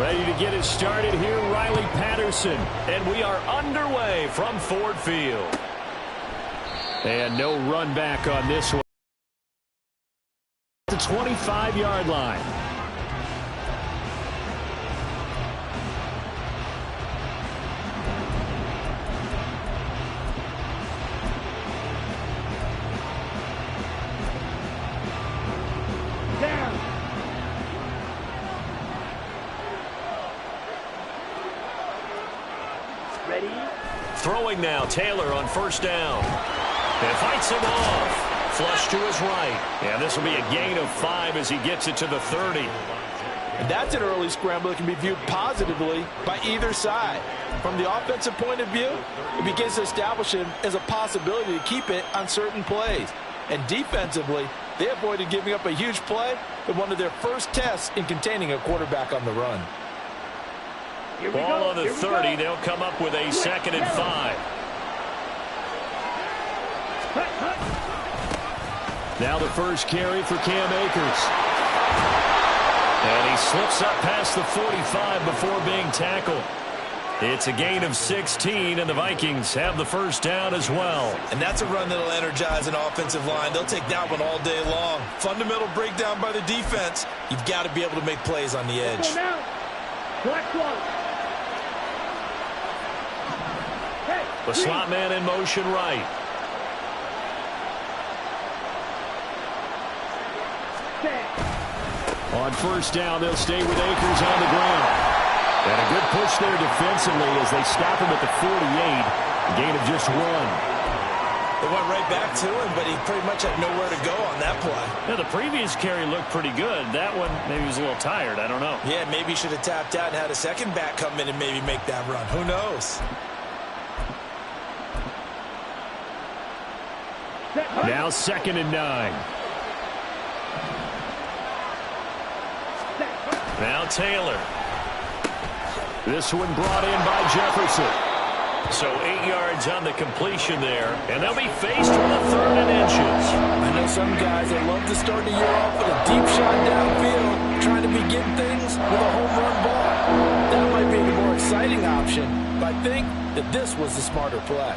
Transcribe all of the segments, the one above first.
Ready to get it started here, Riley Patterson. And we are underway from Ford Field. And no run back on this one. The 25-yard line. Throwing now, Taylor on first down. And fights him off. Flush to his right. And this will be a gain of 5 as he gets it to the 30. And that's an early scramble that can be viewed positively by either side. From the offensive point of view, it begins to establish him as a possibility to keep it on certain plays. And defensively, they avoided giving up a huge play in one of their first tests in containing a quarterback on the run. Ball on the 30. They'll come up with a 2nd and 5. Now the first carry for Cam Akers. And he slips up past the 45 before being tackled. It's a gain of 16, and the Vikings have the first down as well. And that's a run that'll energize an offensive line. They'll take that one all day long. Fundamental breakdown by the defense. You've got to be able to make plays on the edge. The slot man in motion right. On first down, they'll stay with Akers on the ground. And a good push there defensively as they stop him at the 48. A gain of just 1. They went right back to him, but he pretty much had nowhere to go on that play. Yeah, the previous carry looked pretty good. That one, maybe he was a little tired. I don't know. Yeah, maybe he should have tapped out and had a second back come in and maybe make that run. Who knows? Now 2nd and 9. Now Taylor. This one brought in by Jefferson. So 8 yards on the completion there. And they'll be faced with a 3rd and inches. I know some guys that love to start the year off with a deep shot downfield, trying to begin things with a home run ball. That might be the more exciting option, but I think that this was the smarter play.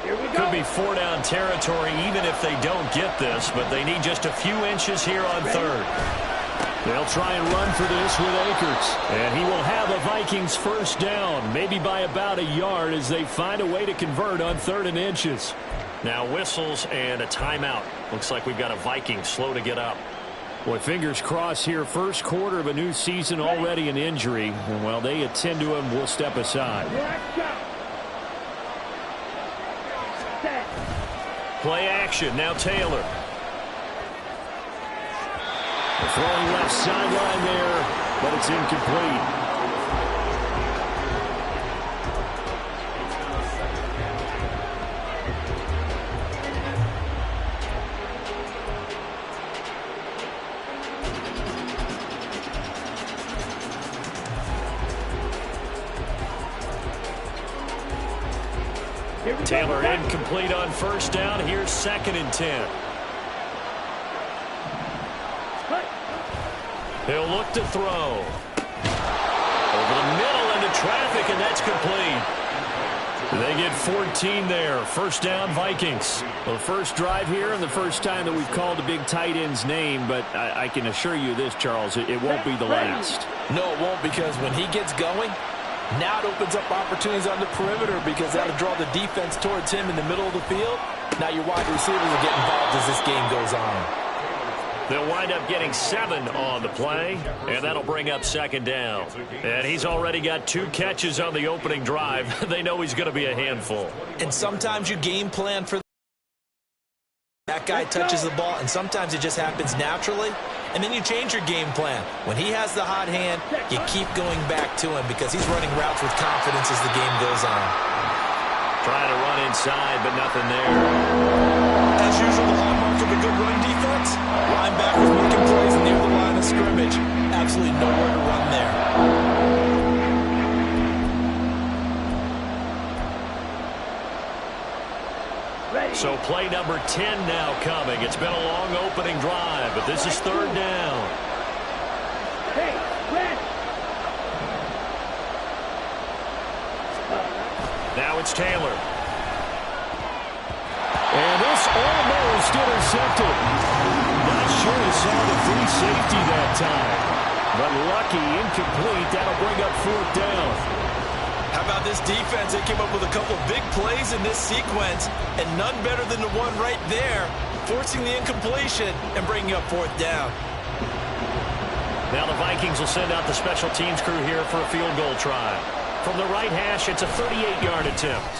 Could be 4-down territory even if they don't get this, but they need just a few inches here on 3rd. They'll try and run for this with Akers. And he will have a Vikings first down, maybe by about a yard as they find a way to convert on 3rd and inches. Now whistles and a timeout. Looks like we've got a Viking slow to get up. Boy, fingers crossed here. First quarter of a new season, already an injury. And while they attend to him, we'll step aside. Play action. Now Taylor. The throwing left sideline there, but it's incomplete. Taylor incomplete on first down. Here's 2nd and 10. He'll look to throw. Over the middle into traffic, and that's complete. They get 14 there. First down, Vikings. Well, the first drive here and the first time that we've called a big tight end's name, but I can assure you this, Charles, it won't be the last. No, it won't, because when he gets going, now it opens up opportunities on the perimeter because that'll draw the defense towards him in the middle of the field. Now your wide receivers will get involved as this game goes on. They'll wind up getting 7 on the play, and that'll bring up 2nd down. And he's already got 2 catches on the opening drive. They know he's going to be a handful. And sometimes you game plan for that guy touches the ball, and sometimes it just happens naturally. And then you change your game plan. When he has the hot hand, you keep going back to him because he's running routes with confidence as the game goes on. Trying to run inside, but nothing there. As usual, the hallmark of a good run defense, linebackers making plays near the line of scrimmage. Absolutely nowhere to run there. So play number 10 now coming. It's been a long opening drive, but this is third down. Now it's Taylor. And this almost intercepted. Not sure he saw the free safety that time. But lucky, incomplete. That'll bring up fourth down. How about this defense? They came up with a couple big plays in this sequence, and none better than the one right there, forcing the incompletion and bringing up fourth down. Now the Vikings will send out the special teams crew here for a field goal try. From the right hash, it's a 38-yard attempt.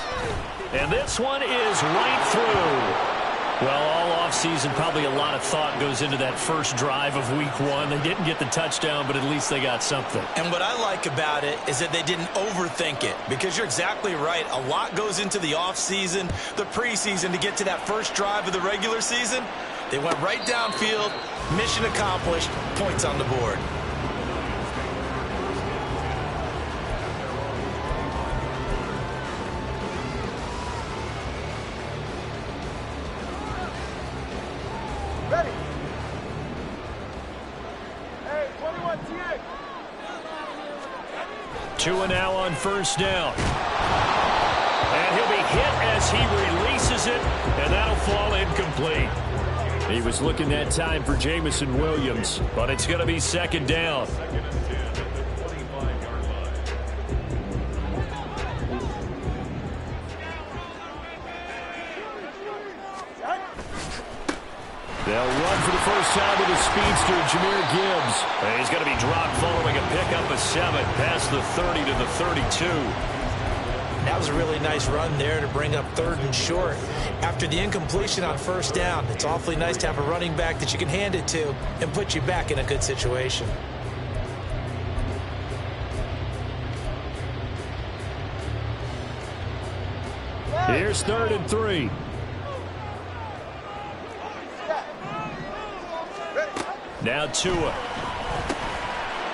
And this one is right through. Well, all offseason, probably a lot of thought goes into that first drive of week one. They didn't get the touchdown, but at least they got something. And what I like about it is that they didn't overthink it, because you're exactly right. A lot goes into the offseason, the preseason to get to that first drive of the regular season. They went right downfield, mission accomplished, points on the board. Ready. Hey, 21 TA. Two now on first down. And he'll be hit as he releases it, and that'll fall incomplete. He was looking that time for Jamison Williams, but it's going to be second down. They'll run for the first time with the speedster, Jahmyr Gibbs. And he's going to be dropped following a pickup of 7 past the 30 to the 32. That was a really nice run there to bring up third and short. After the incompletion on first down, it's awfully nice to have a running back that you can hand it to and put you back in a good situation. Here's 3rd and 3. Now Tua.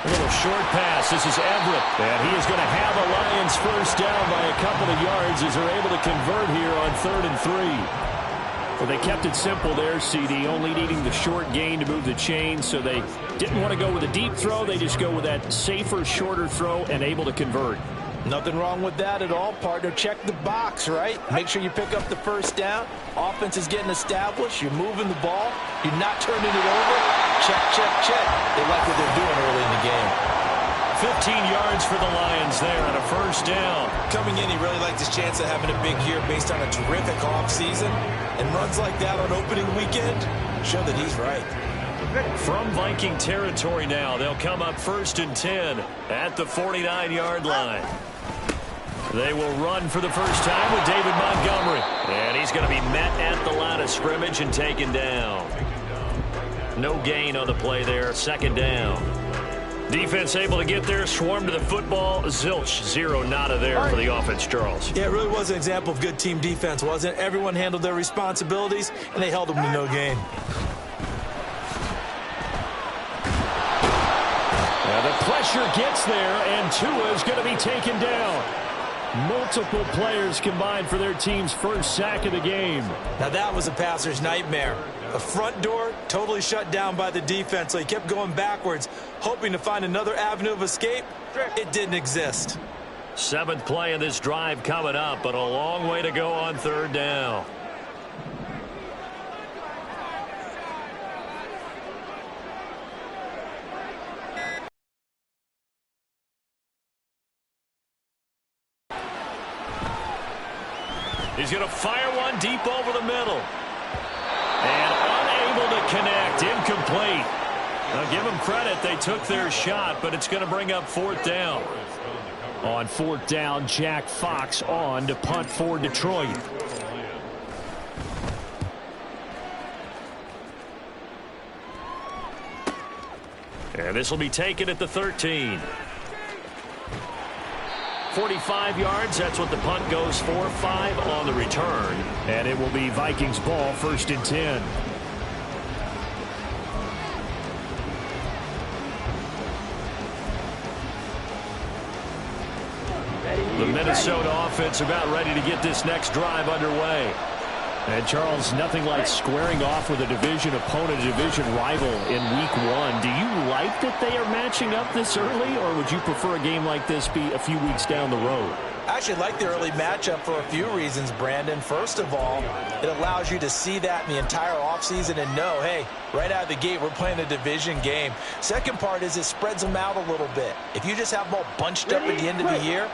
A little short pass. This is Everett. And he is going to have a Lions first down by a couple of yards as they're able to convert here on 3rd and 3. Well, they kept it simple there, CD, only needing the short gain to move the chain, so they didn't want to go with a deep throw. They just go with that safer, shorter throw and able to convert. Nothing wrong with that at all, partner. Check the box, right? Make sure you pick up the first down. Offense is getting established. You're moving the ball. You're not turning it over. Check, check, check. They like what they're doing early in the game. 15 yards for the Lions there on a first down. Coming in, he really liked his chance of having a big year based on a terrific offseason. And runs like that on opening weekend show that he's right. From Viking territory now, they'll come up 1st and 10 at the 49-yard line. They will run for the first time with David Montgomery. And he's going to be met at the line of scrimmage and taken down. No gain on the play there. 2nd down. Defense able to get there, swarm to the football. Zilch, 0 nada there for the offense, Charles. Yeah, it really was an example of good team defense, wasn't it? Everyone handled their responsibilities, and they held them to no gain. Now the pressure gets there, and Tua is going to be taken down. Multiple players combined for their team's first sack of the game. Now that was a passer's nightmare. The front door totally shut down by the defense, so he kept going backwards, hoping to find another avenue of escape. It didn't exist. 7th play of this drive coming up, but a long way to go on 3rd down. He's going to fire one deep over the middle. And unable to connect. Incomplete. Now give them credit. They took their shot, but it's going to bring up 4th down. On 4th down, Jack Fox on to punt for Detroit. And this will be taken at the 13. 45 yards, that's what the punt goes for. 5 on the return. And it will be Vikings ball, 1st and 10. The Minnesota offense about ready to get this next drive underway. And Charles, nothing like squaring off with a division opponent, a division rival in week 1. Do you like that they are matching up this early, or would you prefer a game like this be a few weeks down the road? I actually like the early matchup for a few reasons, Brandon. First of all, it allows you to see that in the entire offseason and know, hey, right out of the gate, we're playing a division game. Second part is it spreads them out a little bit. If you just have them all bunched up at the end of the year,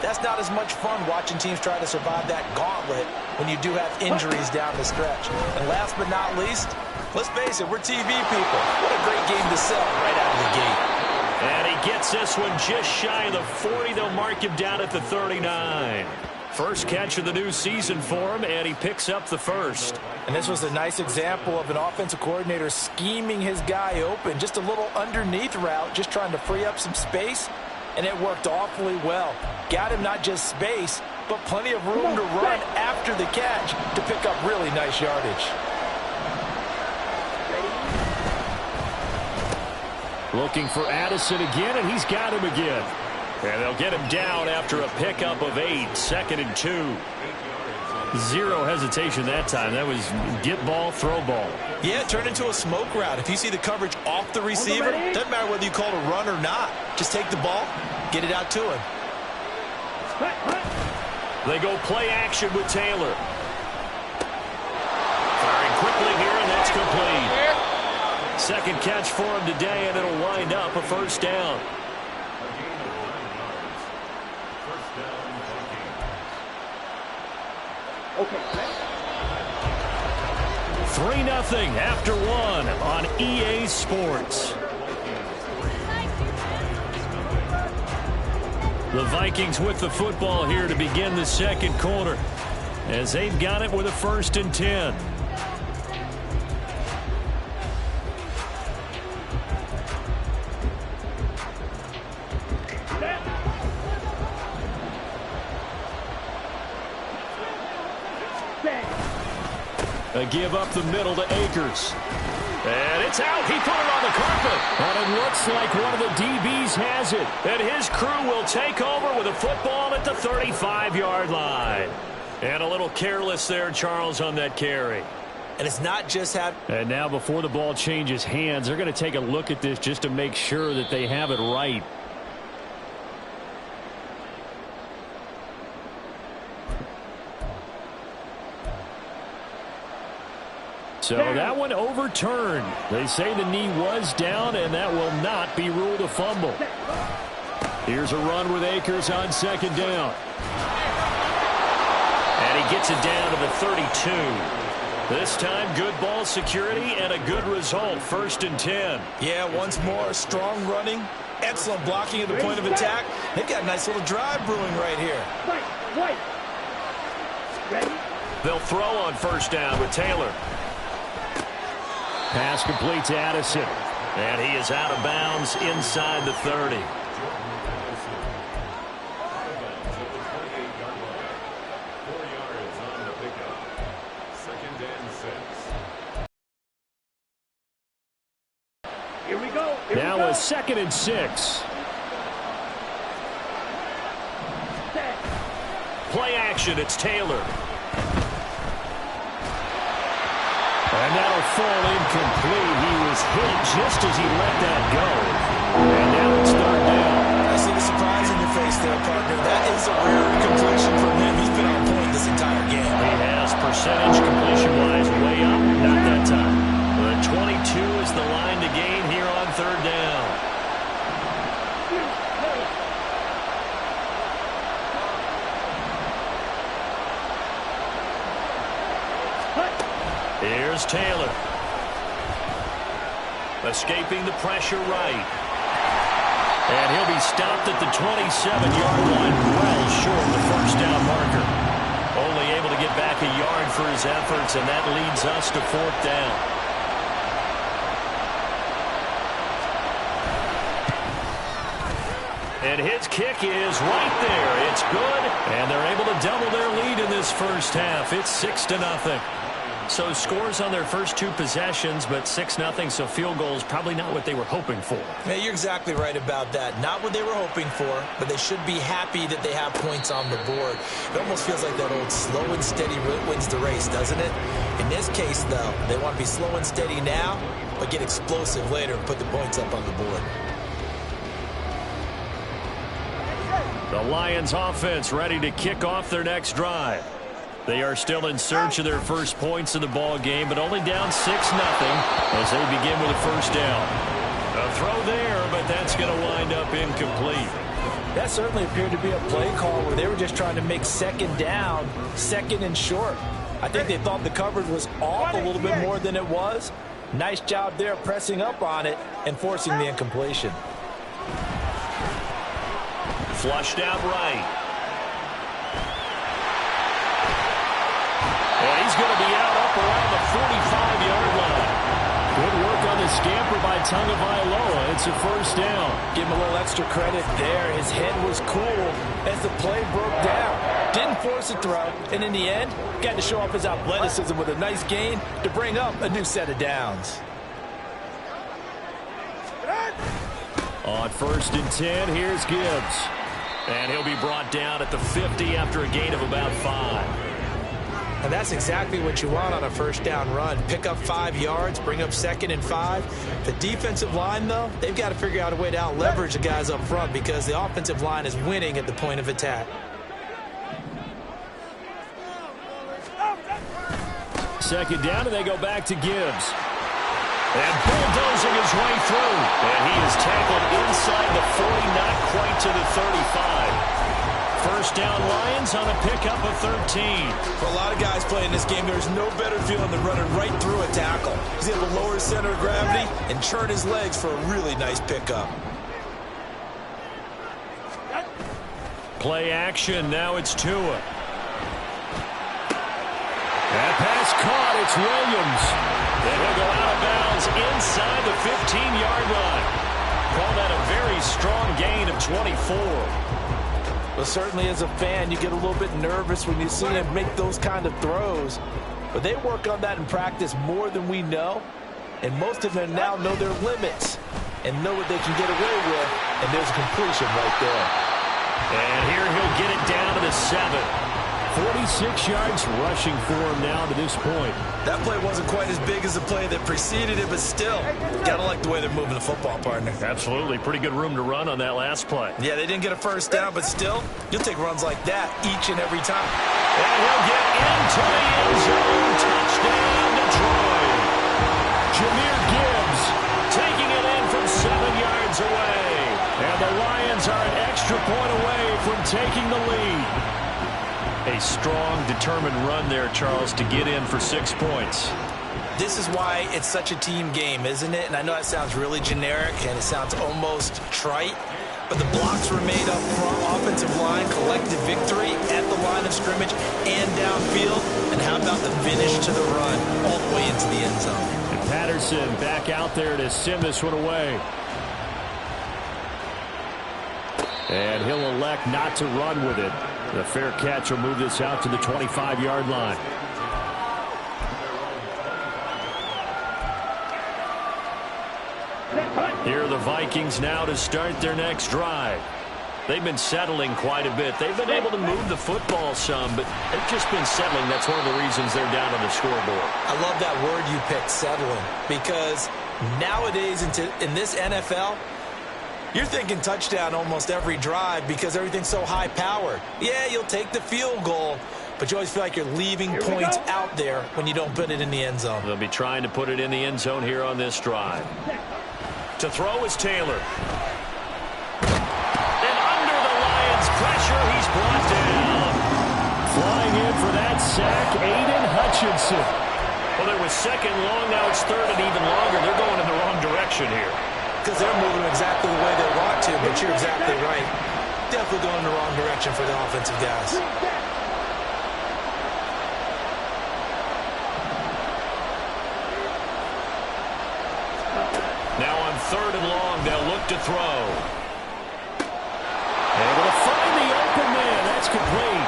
that's not as much fun watching teams try to survive that gauntlet when you do have injuries down the stretch. And last but not least, let's face it, we're TV people. What a great game to sell right out of the gate. And he gets this one just shy of the 40. They'll mark him down at the 39. First catch of the new season for him, and he picks up the first. And this was a nice example of an offensive coordinator scheming his guy open. Just a little underneath route, just trying to free up some space, and it worked awfully well. Got him not just space, but plenty of room to run after the catch to pick up really nice yardage. Looking for Addison again, and he's got him again. And they'll get him down after a pickup of 8, 2nd and 2. Zero hesitation that time. That was get ball, throw ball. Yeah, it turned into a smoke route. If you see the coverage off the receiver, doesn't matter whether you call it a run or not. Just take the ball, get it out to him. They go play action with Taylor. Firing quickly here, and that's complete. Second catch for him today, and it'll wind up a first down. Okay. 3-0 after 1 on EA Sports. The Vikings with the football here to begin the second quarter, as they've got it with a 1st and 10. A give up the middle to Akers. And it's out. He put it on the carpet. And it looks like one of the DBs has it. And his crew will take over with a football at the 35-yard line. And a little careless there, Charles, on that carry. And it's not just And now before the ball changes hands, they're going to take a look at this just to make sure that they have it right. So that one overturned. They say the knee was down, and that will not be ruled a fumble. Here's a run with Akers on 2nd down. And he gets it down to the 32. This time, good ball security and a good result. 1st and 10. Yeah, once more, strong running, excellent blocking at the point of attack. They've got a nice little drive brewing right here. They'll throw on 1st down with Taylor. Pass complete to Addison. And he is out of bounds inside the 30. Here we go. Now a 2nd and 6. Play action. It's Taylor. And that'll fall incomplete. He was hit just as he let that go. And now it's 3rd down. I see the surprise in your face there, partner. That is a rare completion from him. He's been on point this entire game. He has percentage completion-wise way up. Not that time. The 22 is the line to gain here on 3rd down. Here's Taylor. Escaping the pressure right. And he'll be stopped at the 27-yard line, well short of the 1st down marker. Only able to get back a yard for his efforts, and that leads us to 4th down. And his kick is right there. It's good, and they're able to double their lead in this first half. It's 6-0. So scores on their first 2 possessions, but 6-0, so field goal is probably not what they were hoping for. Yeah, you're exactly right about that. Not what they were hoping for, but they should be happy that they have points on the board. It almost feels like that old slow and steady wins the race, doesn't it? In this case, though, they want to be slow and steady now, but get explosive later and put the points up on the board. The Lions offense ready to kick off their next drive. They are still in search of their first points in the ball game, but only down 6-0 as they begin with a first down. A throw there, but that's going to wind up incomplete. That certainly appeared to be a play call where they were just trying to make second down, second and short. I think they thought the coverage was off a little bit more than it was. Nice job there pressing up on it and forcing the incompletion. Flushed out right. And he's going to be out up around the 45-yard line. Good work on the scamper by Tagovailoa. It's a first down. Give him a little extra credit there. His head was cool as the play broke down. Didn't force a throw, and in the end, got to show off his athleticism with a nice gain to bring up a new set of downs. On 1st and 10, here's Gibbs. And he'll be brought down at the 50 after a gain of about 5. And that's exactly what you want on a first down run. Pick up 5 yards, bring up 2nd and 5. The defensive line, though, they've got to figure out a way to out-leverage the guys up front because the offensive line is winning at the point of attack. Second down, and they go back to Gibbs. And bulldozing his way through. And he is tackled inside the 40, not quite to the 35. First down Lions on a pickup of 13. For a lot of guys playing this game, there's no better feeling than running right through a tackle. He's able to lower his center of gravity and turn his legs for a really nice pickup. Play action. Now it's Tua. That pass caught. It's Williams. And he'll go out of bounds inside the 15-yard line. Call that a very strong gain of 24. Well, certainly as a fan, you get a little bit nervous when you see him make those kind of throws. But they work on that in practice more than we know. And most of them now know their limits and know what they can get away with. And there's a completion right there. And here he'll get it down to the 7. 46 yards rushing for him now to this point. That play wasn't quite as big as the play that preceded it, but still, gotta like the way they're moving the football, partner. Absolutely. Pretty good room to run on that last play. Yeah, they didn't get a first down, but still, you'll take runs like that each and every time. And he'll get into the end zone. Touchdown, Detroit. Jahmyr Gibbs taking it in from 7 yards away. And the Lions are an extra point away from taking the lead. A strong, determined run there, Charles, to get in for 6 points. This is why it's such a team game, isn't it? And I know that sounds really generic and it sounds almost trite, but the blocks were made up front, offensive line, collective victory at the line of scrimmage and downfield. And how about the finish to the run all the way into the end zone? And Patterson back out there to send this one away. And he'll elect not to run with it. The fair catch will move this out to the 25-yard line. Here are the Vikings now to start their next drive. They've been settling quite a bit. They've been able to move the football some, but they've just been settling. That's one of the reasons they're down on the scoreboard. I love that word you picked, settling, because nowadays in this NFL, you're thinking touchdown almost every drive because everything's so high-powered. Yeah, you'll take the field goal, but you always feel like you're leaving points out there when you don't put it in the end zone. They'll be trying to put it in the end zone here on this drive. To throw is Taylor. And under the Lions' pressure, he's brought down. Flying in for that sack, Aiden Hutchinson. Well, there was second long, now it's third and even longer. They're going in the wrong direction here. Because they're moving exactly the way they want to, but you're exactly right. Definitely going in the wrong direction for the offensive guys. Now on third and long, they'll look to throw. Able to find the open man. That's complete.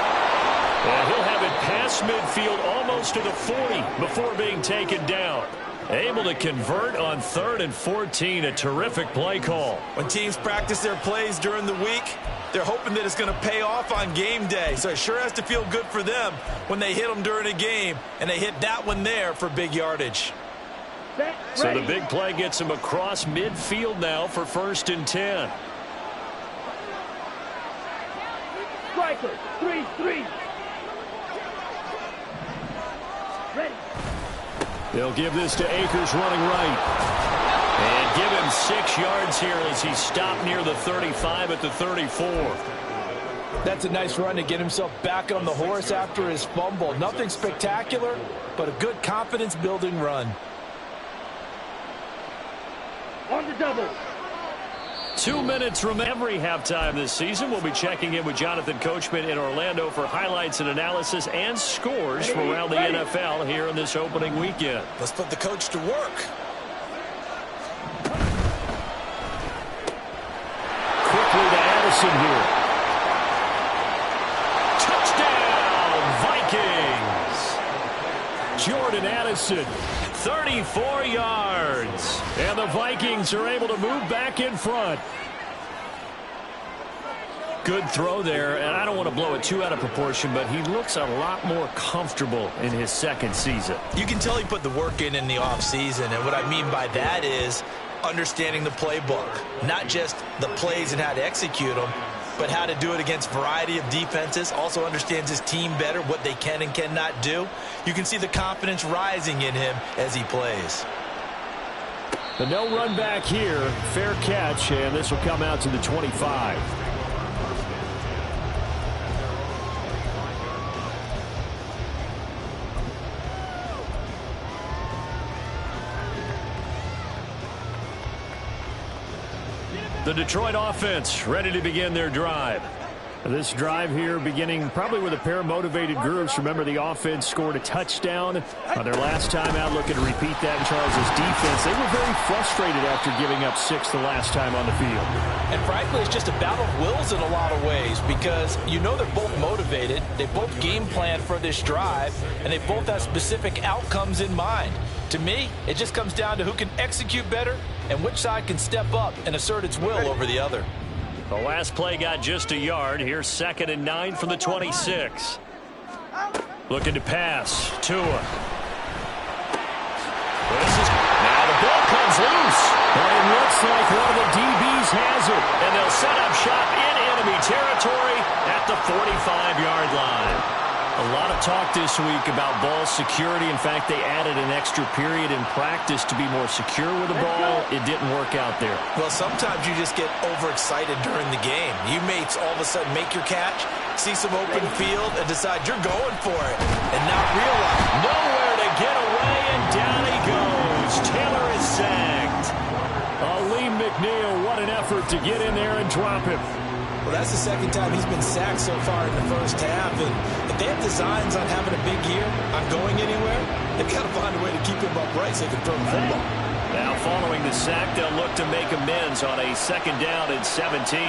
And he'll have it past across midfield almost to the 40 before being taken down. Able to convert on 3rd and 14. A terrific play call. When teams practice their plays during the week, they're hoping that it's going to pay off on game day. So it sure has to feel good for them when they hit them during a game, and they hit that one there for big yardage. So the big play gets him across midfield now for 1st and 10. Striker, 3-3. Ready. They'll give this to Akers running right. And give him 6 yards here as he stopped near the 35 at the 34. That's a nice run to get himself back on the horse after his fumble. Nothing spectacular, but a good confidence-building run. On the double. 2 minutes from every halftime this season. We'll be checking in with Jonathan Coachman in Orlando for highlights and analysis and scores from around the NFL here in this opening weekend. Let's put the coach to work. Quickly to Addison here. Touchdown, Vikings! Jordan Addison, 34 yards. And the Vikings are able to move back in front. Good throw there, and I don't want to blow it too out of proportion, but he looks a lot more comfortable in his 2nd season. You can tell he put the work in the offseason, and what I mean by that is understanding the playbook. Not just the plays and how to execute them, but how to do it against a variety of defenses. Also understands his team better, what they can and cannot do. You can see the confidence rising in him as he plays. The no run back here, fair catch, and this will come out to the 25. The Detroit offense ready to begin their drive. This drive here beginning probably with a pair of motivated groups. Remember, the offense scored a touchdown on their last time out. Looking to repeat that in Charles' defense. They were very frustrated after giving up 6 the last time on the field. And frankly, it's just a battle of wills in a lot of ways because you know they're both motivated. They both game plan for this drive, and they both have specific outcomes in mind. To me, it just comes down to who can execute better and which side can step up and assert its will over the other. The last play got just a yard. Here's 2nd and 9 from the 26. Looking to pass. Tua. Now the ball comes loose. But it looks like one of the DBs has it. And they'll set up shop in enemy territory at the 45-yard line. A lot of talk this week about ball security. In fact, they added an extra period in practice to be more secure with the ball. It didn't work out there. Well, sometimes you just get overexcited during the game. You may all of a sudden make your catch, see some open field, and decide you're going for it, and not realize nowhere to get away, and down he goes. Taylor is sacked. Aleem McNeil, what an effort to get in there and drop him. Well, that's the 2nd time he's been sacked so far in the first half. And if they have designs on having a big year, on going anywhere, they've got to find a way to keep him upright so they can throw the football. Now following the sack, they'll look to make amends on a 2nd down and 17.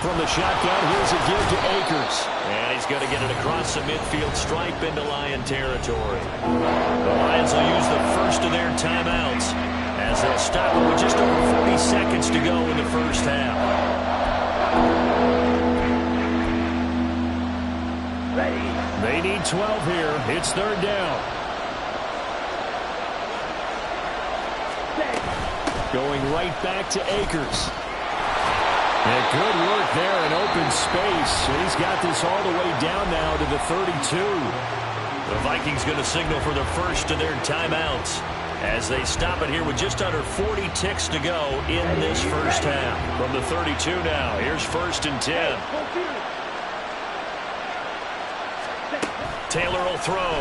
From the shotgun, here's a give to Akers. And he's going to get it across the midfield stripe into Lion territory. The Lions will use the first of their timeouts as they'll stop it with just over 40 seconds to go in the first half. They need 12 here. It's 3rd down. Going right back to Akers. And good work there in open space. He's got this all the way down now to the 32. The Vikings going to signal for the first of their timeouts as they stop it here with just under 40 ticks to go in this first half. From the 32 now, here's 1st and 10. Taylor will throw.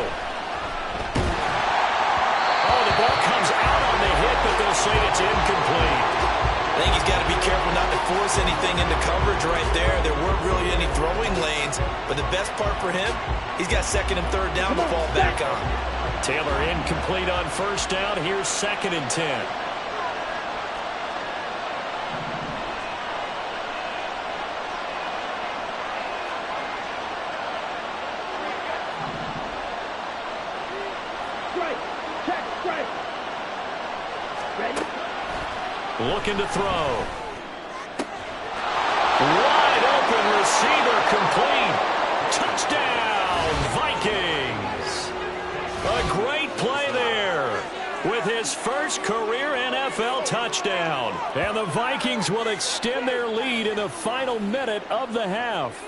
Oh, the ball comes out on the hit, but they'll say it's incomplete. I think he's got to be careful not to force anything into coverage right there. There weren't really any throwing lanes, but the best part for him, he's got 2nd and 3rd down to fall back on. Taylor incomplete on 1st down. Here's 2nd and 10. Looking to throw. Wide open receiver complete. Touchdown, Vikings. A great play there with his first career NFL touchdown. And the Vikings will extend their lead in the final minute of the half.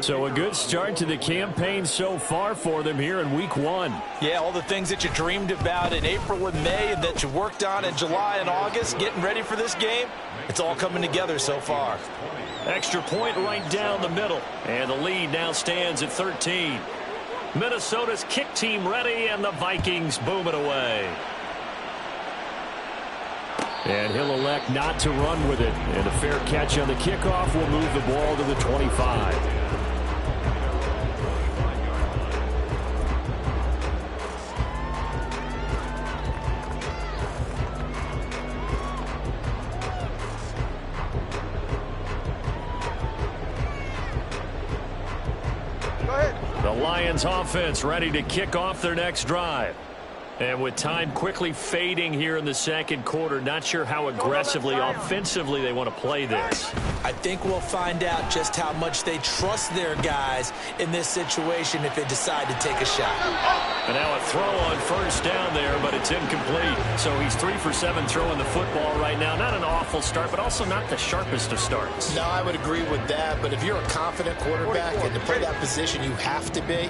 So a good start to the campaign so far for them here in week 1. Yeah, all the things that you dreamed about in April and May and that you worked on in July and August, getting ready for this game, it's all coming together so far. Extra point right down the middle. And the lead now stands at 13. Minnesota's kick team ready, and the Vikings boom it away. And he'll elect not to run with it. And a fair catch on the kickoff will move the ball to the 25. The Lions offense ready to kick off their next drive. And with time quickly fading here in the second quarter, not sure how aggressively, offensively they want to play this. I think we'll find out just how much they trust their guys in this situation if they decide to take a shot. And now a throw on first down there, but it's incomplete. So he's 3 for 7 throwing the football right now. Not an awful start, but also not the sharpest of starts. No, I would agree with that. But if you're a confident quarterback and to play that position, you have to be.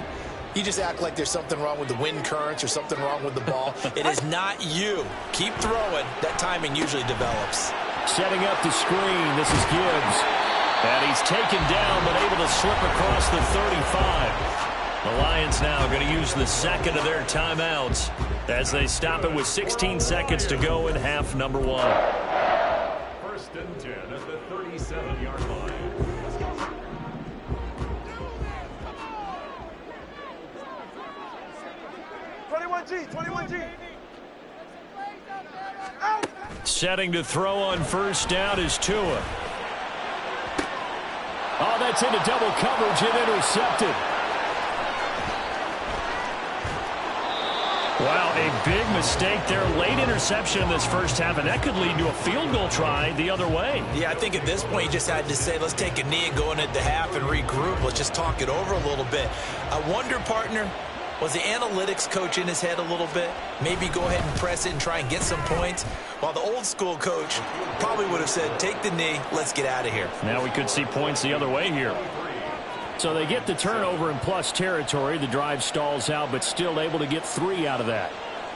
You just act like there's something wrong with the wind currents or something wrong with the ball. It is not you. Keep throwing. That timing usually develops. Setting up the screen. This is Gibbs. And he's taken down but able to slip across the 35. The Lions now going to use the second of their timeouts as they stop it with 16 seconds to go in half number 1. First and 10 at the 37-yard line. Setting to throw on first down is Tua. Oh, that's into double coverage and intercepted. Wow, a big mistake there. Late interception in this first half, and that could lead to a field goal try the other way. Yeah, I think at this point you just had to say, let's take a knee and go into the half and regroup. Let's just talk it over a little bit. I wonder, partner, was the analytics coach in his head a little bit? Maybe go ahead and press it and try and get some points? While the old school coach probably would have said, take the knee, let's get out of here. Now we could see points the other way here. So they get the turnover in plus territory. The drive stalls out, but still able to get 3 out of that.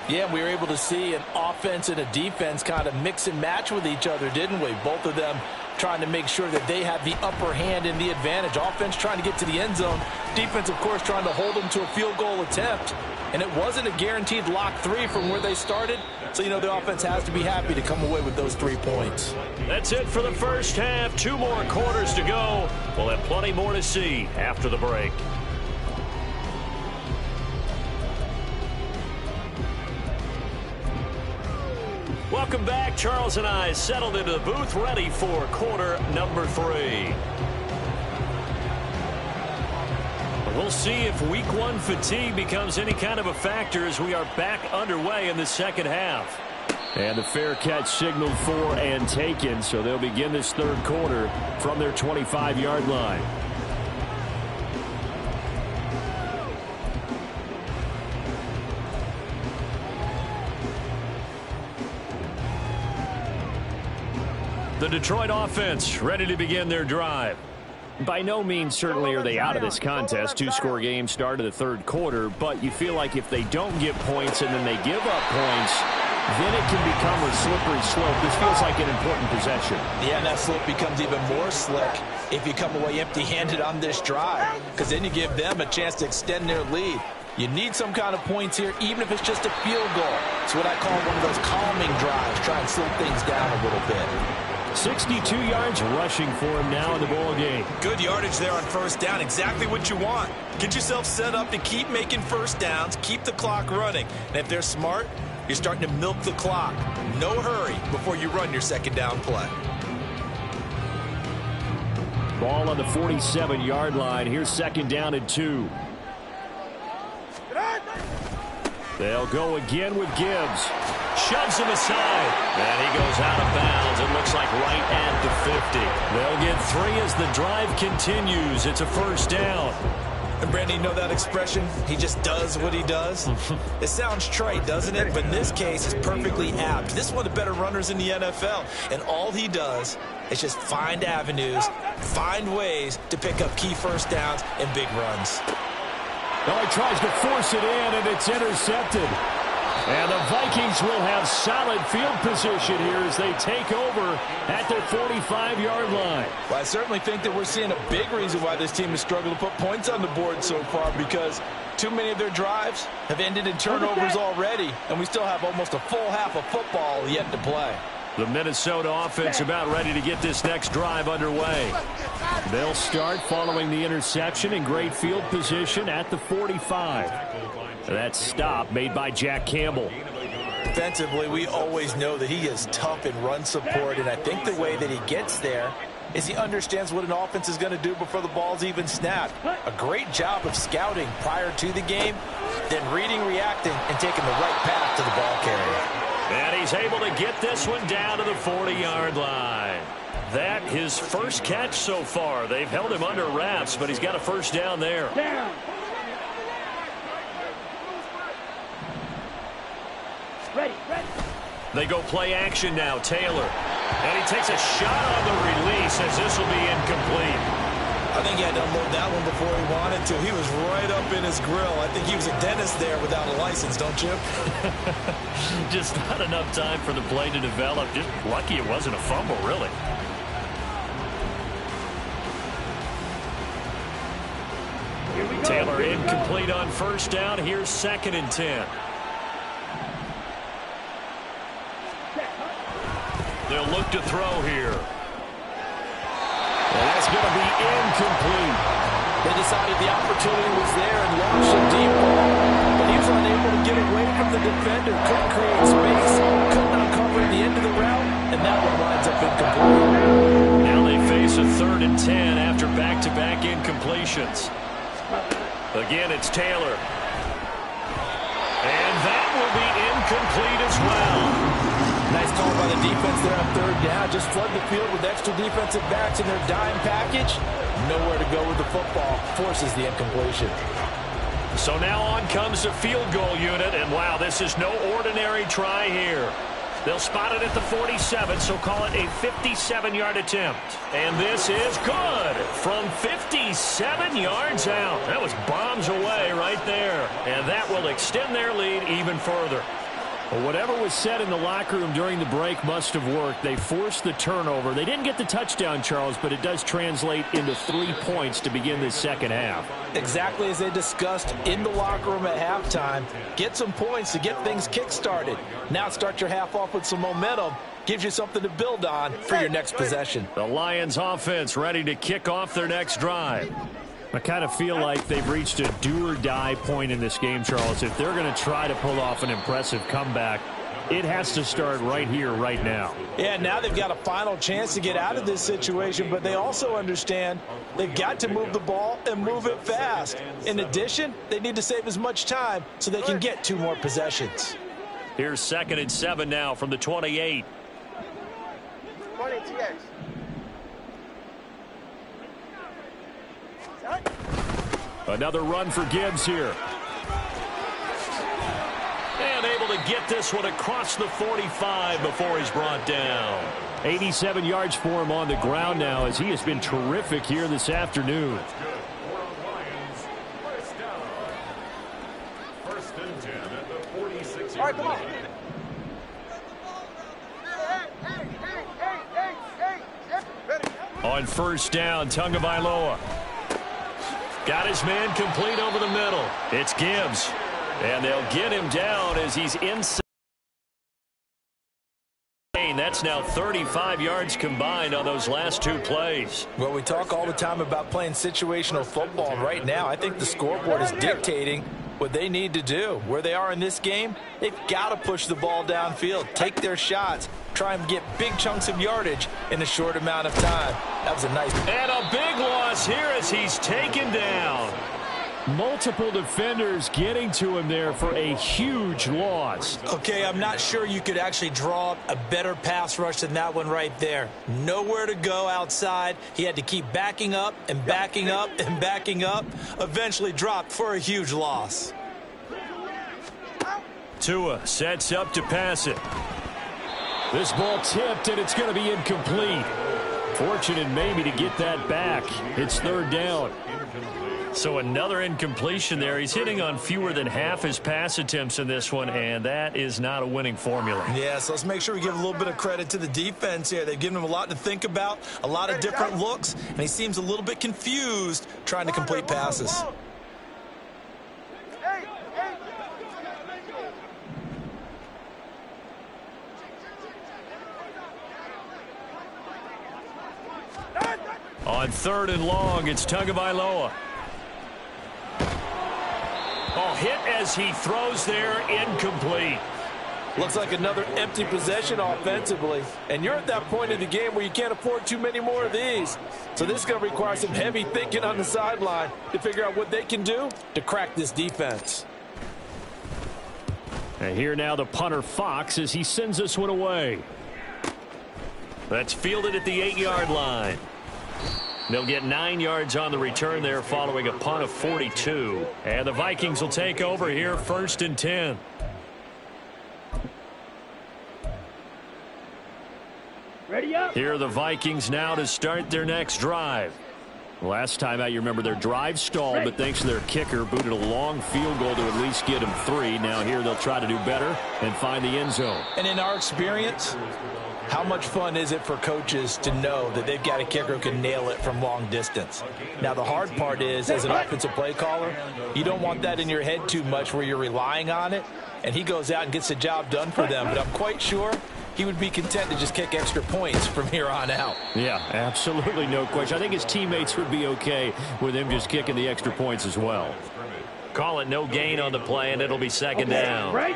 Yeah, we were able to see an offense and a defense kind of mix and match with each other, didn't we? Both of them trying to make sure that they have the upper hand and the advantage. Offense trying to get to the end zone. Defense, of course, trying to hold them to a field goal attempt. And it wasn't a guaranteed lock 3 from where they started. So, you know, the offense has to be happy to come away with those 3 points. That's it for the first half. 2 more quarters to go. We'll have plenty more to see after the break. Welcome back. Charles and I settled into the booth, ready for quarter number 3. We'll see if week 1 fatigue becomes any kind of a factor as we are back underway in the second half. And the fair catch signaled for and taken, so they'll begin this third quarter from their 25-yard line. The Detroit offense ready to begin their drive. By no means certainly are they out of this contest. 2-score game start of the third quarter, but you feel like if they don't get points and then they give up points, then it can become a slippery slope. This feels like an important possession. Yeah, and that slope becomes even more slick if you come away empty-handed on this drive, because then you give them a chance to extend their lead. You need some kind of points here, even if it's just a field goal. It's what I call one of those calming drives. Try and slow things down a little bit. 62 yards rushing for him now in the ball game. Good yardage there on first down. Exactly what you want. Get yourself set up to keep making first downs, keep the clock running. And if they're smart, you're starting to milk the clock. No hurry before you run your second down play. Ball on the 47-yard line. Here's second down and 2. They'll go again with Gibbs. shoves him aside. And he goes out of bounds. It looks like right at the 50. They'll get 3 as the drive continues. It's a first down. And Brandon, you know that expression? He just does what he does? It sounds trite, doesn't it? But in this case, it's perfectly apt. This is one of the better runners in the NFL. And all he does is just find avenues, find ways to pick up key first downs and big runs. Well, he tries to force it in, and it's intercepted. And the Vikings will have solid field position here as they take over at their 45-yard line. Well, I certainly think that we're seeing a big reason why this team has struggled to put points on the board so far, because too many of their drives have ended in turnovers already, and we still have almost a full half of football yet to play. The Minnesota offense about ready to get this next drive underway. They'll start following the interception in great field position at the 45. That stop made by Jack Campbell. Defensively, we always know that he is tough in run support, and I think the way that he gets there is he understands what an offense is going to do before the ball's even snapped. A great job of scouting prior to the game, then reading, reacting, and taking the right path to the ball carrier. And he's able to get this one down to the 40-yard line. That his first catch so far. They've held him under wraps, but he's got a first down there. Down. Ready. They go play action now. Taylor. And he takes a shot on the release as this will be incomplete. I think he had to unload that one before he wanted to. He was right up in his grill. I think he was a dentist there without a license, don't you? Just not enough time for the play to develop. Just lucky it wasn't a fumble, really. Taylor incomplete on first down. Here's 2nd and 10. They'll look to throw here. And that's going to be incomplete. They decided the opportunity was there and launched a deep ball, but he was unable to get away from the defender. Couldn't create space, couldn't uncover the end of the route, and that one winds up incomplete. Now they face a 3rd and 10 after back-to-back incompletions. Again, it's Taylor. And that will be incomplete as well. Nice call by the defense there on 3rd down. Just flood the field with extra defensive backs in their dime package. Nowhere to go with the football. Forces the incompletion. So now on comes the field goal unit. And, wow, this is no ordinary try here. They'll spot it at the 47, so call it a 57-yard attempt. And this is good from 57 yards out. That was bombs away right there. And that will extend their lead even further. Well, whatever was said in the locker room during the break must have worked. They forced the turnover. They didn't get the touchdown, Charles, but it does translate into 3 points to begin this second half. Exactly as they discussed in the locker room at halftime. Get some points to get things kick-started. Now start your half off with some momentum. Gives you something to build on for your next possession. The Lions offense ready to kick off their next drive. I kind of feel like they've reached a do-or-die point in this game, Charles. If they're going to try to pull off an impressive comeback, it has to start right here, right now. Yeah, now they've got a final chance to get out of this situation, but they also understand they've got to move the ball and move it fast. In addition, they need to save as much time so they can get 2 more possessions. Here's 2nd and 7 now from the 28. 20 TX. Another run for Gibbs here. And able to get this one across the 45 before he's brought down. 87 yards for him on the ground now as he has been terrific here this afternoon. First and 10 at the 46. All right, come on. On first down, Tagovailoa. Got his man complete over the middle. It's Gibbs. And they'll get him down as he's inside. That's now 35 yards combined on those last 2 plays. Well, we talk all the time about playing situational football. And right now, I think the scoreboard is dictating what they need to do. Where they are in this game, they've got to push the ball downfield, take their shots, try and get big chunks of yardage in a short amount of time. That was a nice. And a big loss here as he's taken down. Multiple defenders getting to him there for a huge loss. Okay, I'm not sure you could actually draw up a better pass rush than that one right there. Nowhere to go outside. He had to keep backing up and backing up and backing up. Eventually dropped for a huge loss. Tua sets up to pass it. This ball tipped, and it's going to be incomplete. Fortunate maybe to get that back. It's third down. So another incompletion there. He's hitting on fewer than half his pass attempts in this one, and that is not a winning formula. Yeah, so let's make sure we give a little bit of credit to the defense here. They've given him a lot to think about, a lot of different looks, and he seems a little bit confused trying to complete passes. On third and long, it's Tagovailoa. Oh, hit as he throws there, incomplete. Looks like another empty possession offensively. And you're at that point in the game where you can't afford too many more of these. So this is going to require some heavy thinking on the sideline to figure out what they can do to crack this defense. And here now the punter Fox as he sends this one away. That's fielded at the 8-yard line. They'll get 9 yards on the return there following a punt of 42. And the Vikings will take over here, 1st and 10. Ready up. Here are the Vikings now to start their next drive. Last time out, you remember their drive stalled, but thanks to their kicker, booted a long field goal to at least get them 3. Now here they'll try to do better and find the end zone. And in our experience, how much fun is it for coaches to know that they've got a kicker who can nail it from long distance? Now, the hard part is, as an offensive play caller, you don't want that in your head too much where you're relying on it, and he goes out and gets the job done for them. But I'm quite sure he would be content to just kick extra points from here on out. Yeah, absolutely no question. I think his teammates would be okay with him just kicking the extra points as well. Call it no gain on the play, and it'll be second down. Right.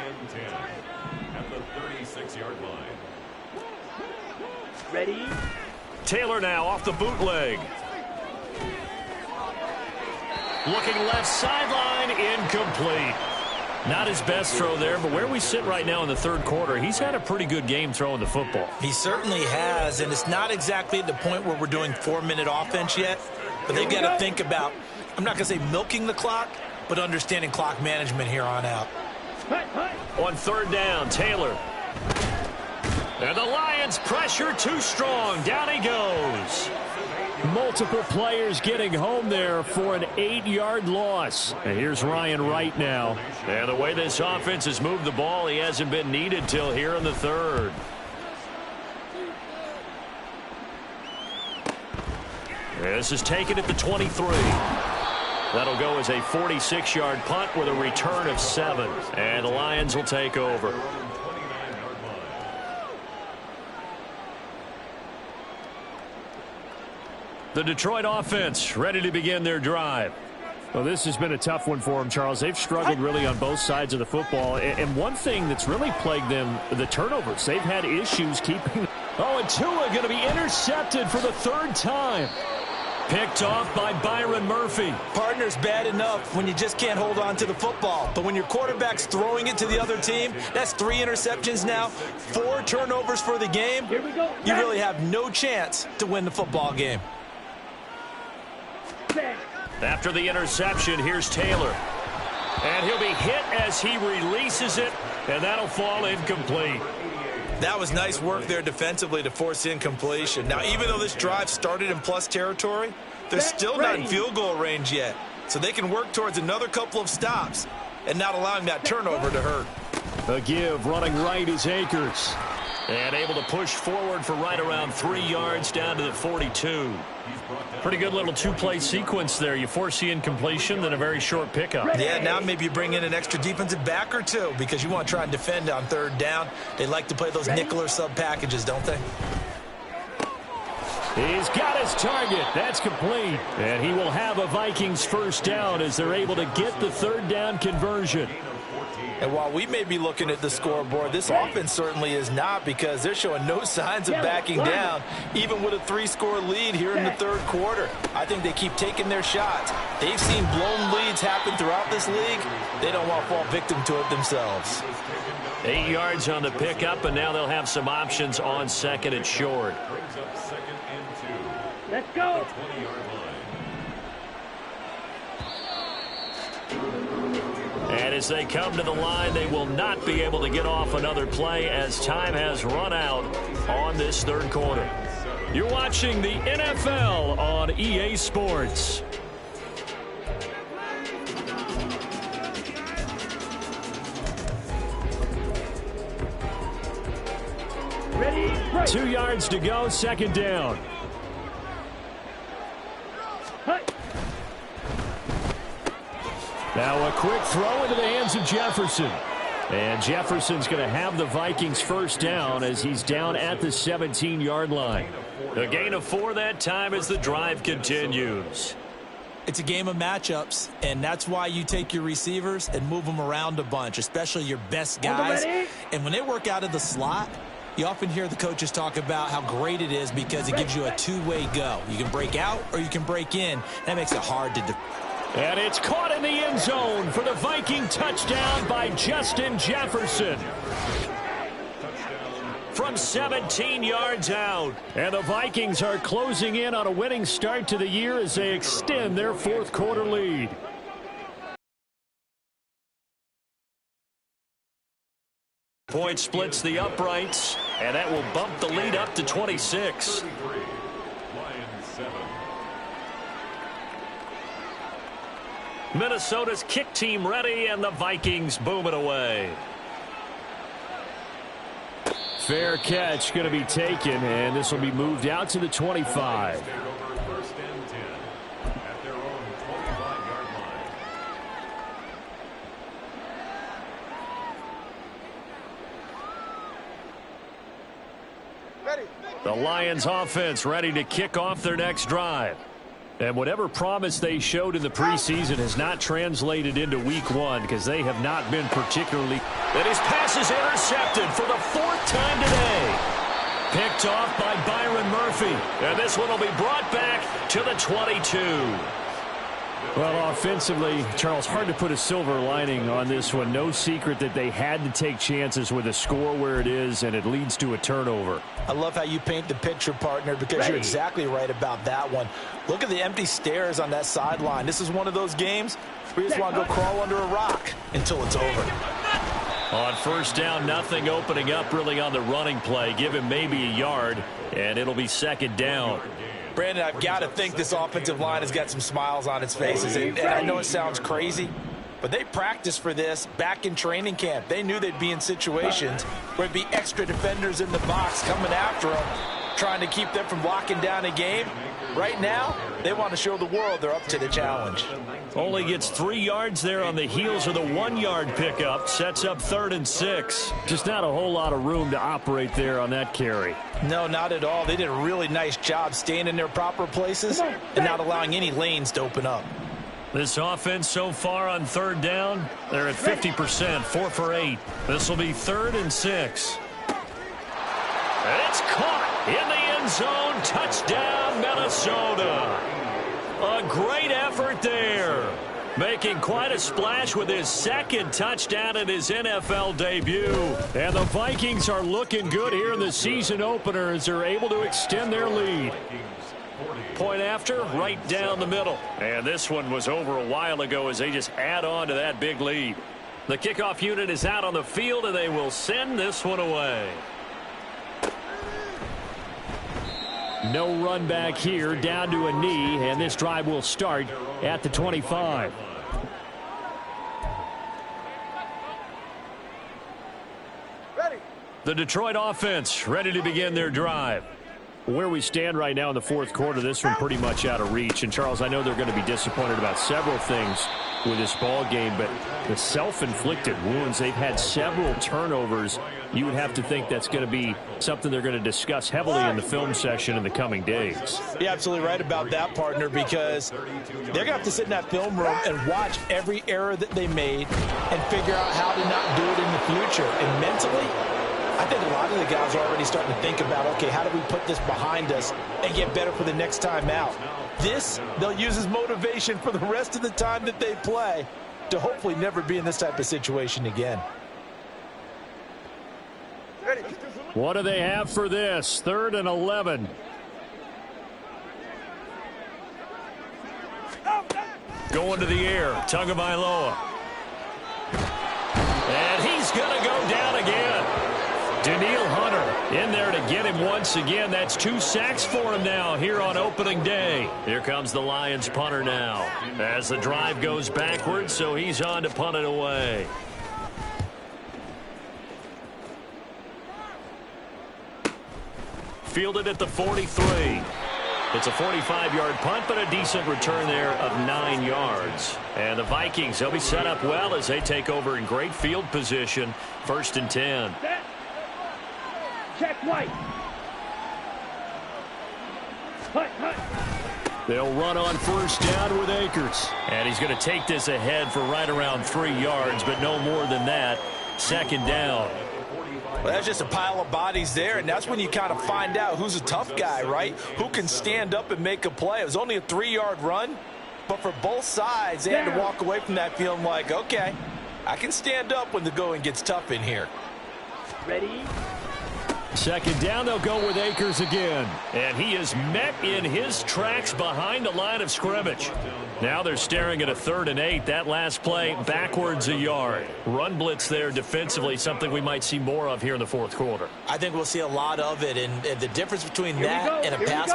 At the 36-yard line. Ready. Taylor now off the bootleg. Looking left sideline, incomplete. Not his best throw there, but where we sit right now in the third quarter, he's had a pretty good game throwing the football. He certainly has, and it's not exactly at the point where we're doing 4-minute offense yet, but they've got to think about, I'm not going to say milking the clock, but understanding clock management here on out. On third down, Taylor. And the Lions pressure too strong. Down he goes. Multiple players getting home there for an 8-yard loss. And here's Ryan Wright now. And the way this offense has moved the ball, he hasn't been needed till here in the third. This is taken at the 23. That'll go as a 46-yard punt with a return of 7. And the Lions will take over. The Detroit offense ready to begin their drive. Well, this has been a tough one for them, Charles. They've struggled really on both sides of the football. And one thing that's really plagued them, the turnovers. They've had issues keeping. Oh, and Tua going to be intercepted for the 3rd time. Picked off by Byron Murphy. Partner's bad enough when you just can't hold on to the football. But when your quarterback's throwing it to the other team, that's 3 interceptions now, 4 turnovers for the game. Here we go. You really have no chance to win the football game. After the interception, here's Taylor. And he'll be hit as he releases it, and that'll fall incomplete. That was nice work there defensively to force incompletion. Now, even though this drive started in plus territory, they're still not in field goal range yet. So they can work towards another couple of stops and not allowing that turnover to hurt. A give running right is Akers. And able to push forward for right around 3 yards down to the 42. Pretty good little 2-play sequence there. You force the incompletion, then a very short pickup. Yeah, now maybe you bring in an extra defensive back or 2 because you want to try and defend on 3rd down. They like to play those nickel or sub packages, don't they? He's got his target. That's complete. And he will have a Vikings 1st down as they're able to get the 3rd down conversion. And while we may be looking at the scoreboard, this offense certainly is not, because they're showing no signs of backing down, even with a 3-score lead here in the third quarter. I think they keep taking their shots. They've seen blown leads happen throughout this league. They don't want to fall victim to it themselves. 8 yards on the pickup, and now they'll have some options on second and short. Let's go. And as they come to the line, they will not be able to get off another play as time has run out on this third quarter. You're watching the NFL on EA Sports. Ready, break. 2 yards to go, second down. Hey. Now a quick throw into the hands of Jefferson. And Jefferson's going to have the Vikings first down as he's down at the 17-yard line. A gain of 4 that time as the drive continues. It's a game of matchups, and that's why you take your receivers and move them around a bunch, especially your best guys. And when they work out of the slot, you often hear the coaches talk about how great it is because it gives you a two-way go. You can break out or you can break in. That makes it hard to defend. And it's caught in the end zone for the Viking touchdown by Justin Jefferson. From 17 yards out. And the Vikings are closing in on a winning start to the year as they extend their fourth quarter lead. Point splits the uprights, and that will bump the lead up to 26. Minnesota's kick team ready, and the Vikings boom it away. Fair catch going to be taken, and this will be moved out to the 25. First and 10 at their own 25-yard line. The Lions offense ready to kick off their next drive. And whatever promise they showed in the preseason has not translated into week 1 because they have not been particularly. And his pass is intercepted for the 4th time today. Picked off by Byron Murphy. And this one will be brought back to the 22. Well, offensively, Charles, hard to put a silver lining on this one. No secret that they had to take chances with a score where it is, and it leads to a turnover. I love how you paint the picture, partner, because you're exactly right about that one. Look at the empty stares on that sideline. This is one of those games where you just want to go crawl under a rock until it's over. On first down, nothing opening up really on the running play. Give him maybe a yard, and it'll be second down. Brandon, I've got to think this offensive line has got some smiles on its faces. And I know it sounds crazy, but they practiced for this back in training camp. They knew they'd be in situations where there'd be extra defenders in the box coming after them, trying to keep them from locking down a game. Right now, they want to show the world they're up to the challenge. Only gets 3 yards there on the heels of the 1-yard pickup. Sets up 3rd and 6. Just not a whole lot of room to operate there on that carry. No, not at all. They did a really nice job staying in their proper places and not allowing any lanes to open up. This offense so far on 3rd down, they're at 50%, 4 for 8. This will be 3rd and 6. And it's caught in the end zone. Touchdown, Minnesota. A great effort there. Making quite a splash with his 2nd touchdown in his NFL debut. And the Vikings are looking good here in the season opener as they're able to extend their lead. Point after, right down the middle. And this one was over a while ago as they just add on to that big lead. The kickoff unit is out on the field, and they will send this one away. No run back here, down to a knee, and this drive will start at the 25. The Detroit offense ready to begin their drive. Where we stand right now in the fourth quarter, this one pretty much out of reach. And, Charles, I know they're going to be disappointed about several things with this ball game, but the self-inflicted wounds, they've had several turnovers. You would have to think that's going to be something they're going to discuss heavily in the film session in the coming days. You're absolutely right about that, partner, because they're going to have to sit in that film room and watch every error that they made and figure out how to not do it in the future. And mentally, I think a lot of the guys are already starting to think about, okay, how do we put this behind us and get better for the next time out? This, they'll use as motivation for the rest of the time that they play to hopefully never be in this type of situation again. What do they have for this? 3rd and 11. Going to the air. Tagovailoa. And he's going to go down again. Daniil Hunter in there to get him once again. That's 2 sacks for him now here on opening day. Here comes the Lions punter now as the drive goes backwards, so he's on to punt it away. Fielded at the 43. It's a 45-yard punt, but a decent return there of 9 yards. And the Vikings, they'll be set up well as they take over in great field position. 1st and 10. Check white. They'll run on 1st down with Akers. And he's going to take this ahead for right around 3 yards, but no more than that. 2nd down. Well, that's just a pile of bodies there, and that's when you kind of find out who's a tough guy, right? Who can stand up and make a play. It was only a 3-yard run, but for both sides, they had to walk away from that feeling like, okay, I can stand up when the going gets tough in here. Ready? 2nd down, they'll go with Akers again. And he is met in his tracks behind the line of scrimmage. Now they're staring at a 3rd and 8. That last play backwards a yard. Run blitz there defensively, something we might see more of here in the 4th quarter. I think we'll see a lot of it, and the difference between that and a pass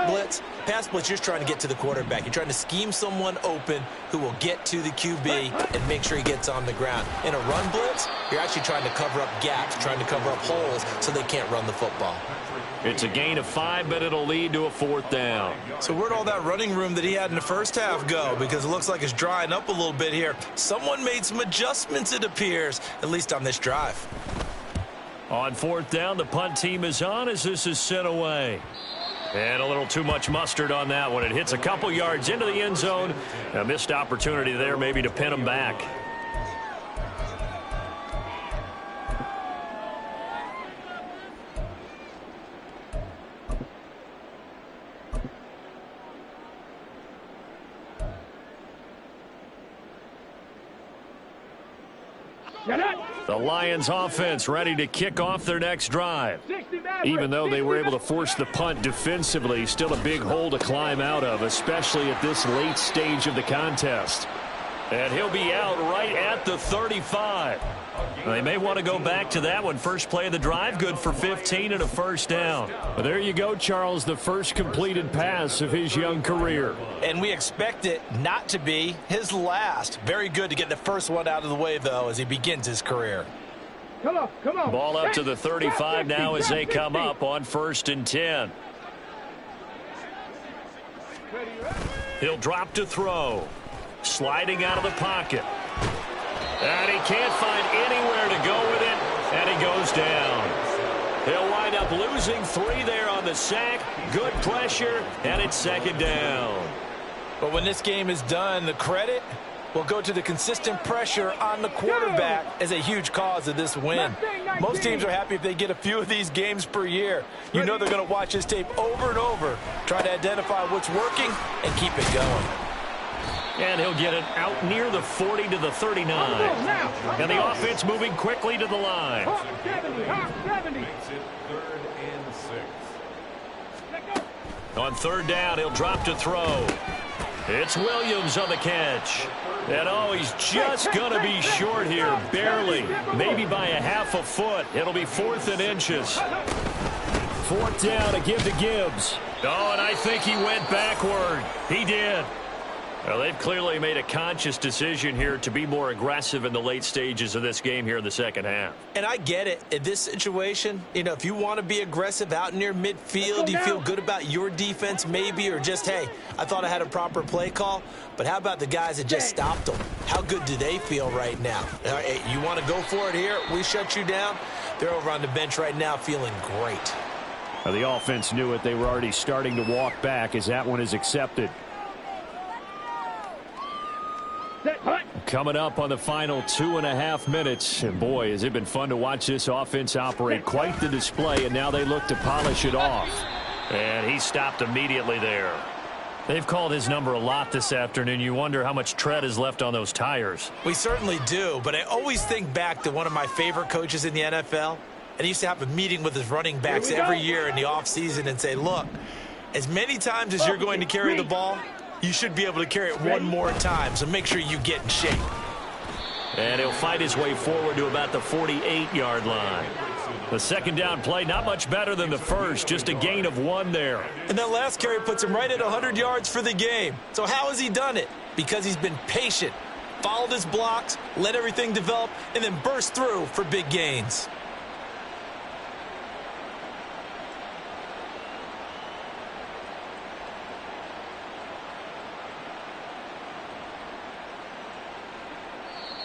blitz, you're trying to get to the quarterback. You're trying to scheme someone open who will get to the QB and make sure he gets on the ground. In a run blitz, you're actually trying to cover up gaps, trying to cover up holes so they can't run the football. It's a gain of 5, but it'll lead to a 4th down. So where'd all that running room that he had in the first half go? Because it looks like it's drying up a little bit here. Someone made some adjustments, it appears, at least on this drive. On 4th down, the punt team is on as this is sent away. And a little too much mustard on that one. It hits a couple yards into the end zone. A missed opportunity there maybe to pin them back. The Lions offense ready to kick off their next drive. Even though they were able to force the punt defensively, still a big hole to climb out of, especially at this late stage of the contest. And he'll be out right at the 35. They may want to go back to that one. First play of the drive, good for 15 and a 1st down. Well, there you go, Charles, the first completed pass of his young career. And we expect it not to be his last. Very good to get the first one out of the way, though, as he begins his career. Come on. Ball up to the 35 now as they come up on 1st and 10. He'll drop to throw. Sliding out of the pocket. And he can't find anywhere to go with it, and he goes down. He'll wind up losing 3 there on the sack. Good pressure, and it's 2nd down. But when this game is done, the credit will go to the consistent pressure on the quarterback as a huge cause of this win. Most teams are happy if they get a few of these games per year. You know they're going to watch this tape over and over, try to identify what's working, and keep it going. And he'll get it out near the 40 to the 39. And the offense moving quickly to the line. 70. On 3rd down, he'll drop to throw. It's Williams on the catch. And, oh, he's just going to be short here, barely. Maybe by a half a foot. It'll be 4th and inches. 4th down to give to Gibbs. Oh, and I think he went backward. He did. Well, they've clearly made a conscious decision here to be more aggressive in the late stages of this game here in the second half. And I get it. In this situation, you know, if you want to be aggressive out near midfield, you feel good about your defense maybe, or just, hey, I thought I had a proper play call. But how about the guys that just stopped them? How good do they feel right now? Hey, you want to go for it here? We shut you down? They're over on the bench right now feeling great. Well, the offense knew it. They were already starting to walk back as that one is accepted. Coming up on the final 2.5 minutes. And boy, has it been fun to watch this offense operate. Quite the display, and now they look to polish it off. And he stopped immediately there. They've called his number a lot this afternoon. You wonder how much tread is left on those tires. We certainly do, but I always think back to one of my favorite coaches in the NFL. And he used to have a meeting with his running backs every year in the offseason and say, look, as many times as you're going to carry the ball, you should be able to carry it one more time, so make sure you get in shape. And he'll fight his way forward to about the 48-yard line. The second down play, not much better than the first, just a gain of 1 there. And that last carry puts him right at 100 yards for the game. So how has he done it? Because he's been patient, followed his blocks, let everything develop, and then burst through for big gains.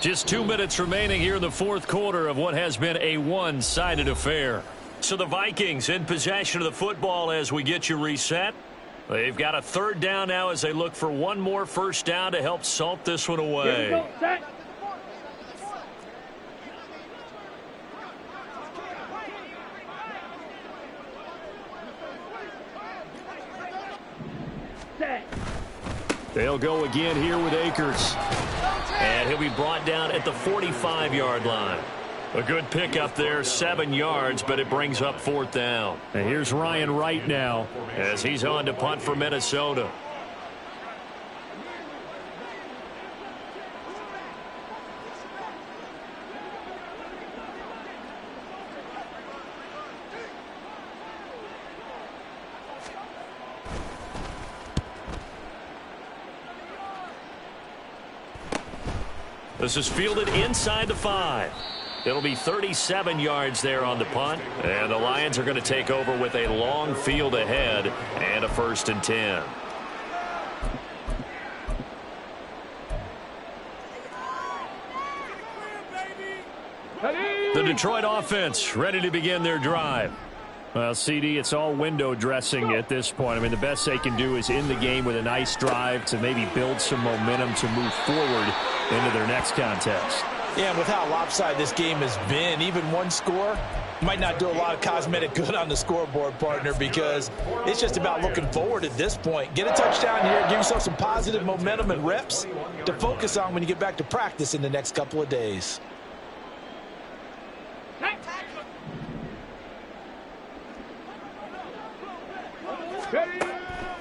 Just 2 minutes remaining here in the fourth quarter of what has been a one-sided affair. So the Vikings in possession of the football as we get you reset. They've got a third down now as they look for one more first down to help salt this one away. Here we go. Set. Set. They'll go again here with Akers. And he'll be brought down at the 45-yard line. A good pickup there, 7 yards, but it brings up fourth down. And here's Ryan Wright now as he's on to punt for Minnesota. This is fielded inside the 5. It'll be 37 yards there on the punt. And the Lions are going to take over with a long field ahead and a 1st and 10. The Detroit offense ready to begin their drive. Well, CD, it's all window dressing at this point. I mean, the best they can do is in the game with a nice drive to maybe build some momentum to move forward into their next contest. Yeah, with how lopsided this game has been, even one score might not do a lot of cosmetic good on the scoreboard, partner, because it's just about looking forward at this point. Get a touchdown here, give yourself some positive momentum and reps to focus on when you get back to practice in the next couple of days.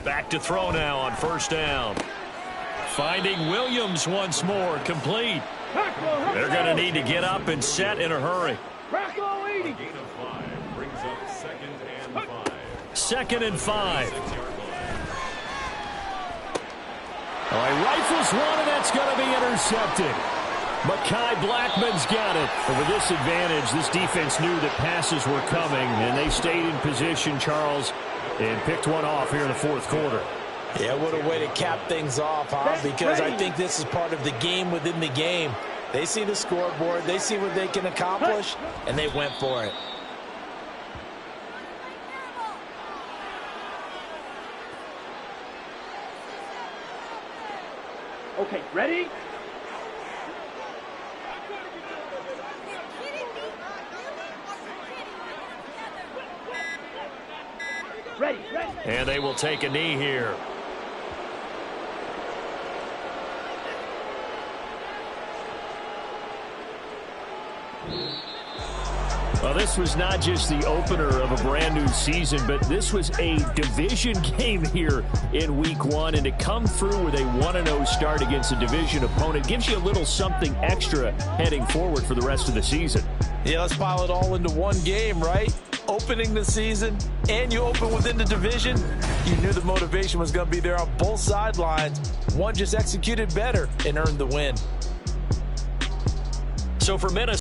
Back to throw now on first down. Finding Williams once more, complete. They're going to need to get up and set in a hurry. Gain of 5 brings up 2nd and 5. 2nd and 5. All right, rifles one, and that's going to be intercepted. Mekhi Blackman's got it. And with this advantage, this defense knew that passes were coming, and they stayed in position, Charles, and picked one off here in the fourth quarter. Yeah, what a way to cap things off, huh? Because I think this is part of the game within the game. They see the scoreboard, they see what they can accomplish, and they went for it. Okay, ready? Ready. And they will take a knee here. Well, this was not just the opener of a brand new season, but this was a division game here in week 1. And to come through with a 1-0 start against a division opponent gives you a little something extra heading forward for the rest of the season. Yeah, let's pile it all into one game, right? opening the season and you open within the division, you knew the motivation was going to be there on both sidelines. One just executed better and earned the win. So for Minnesota,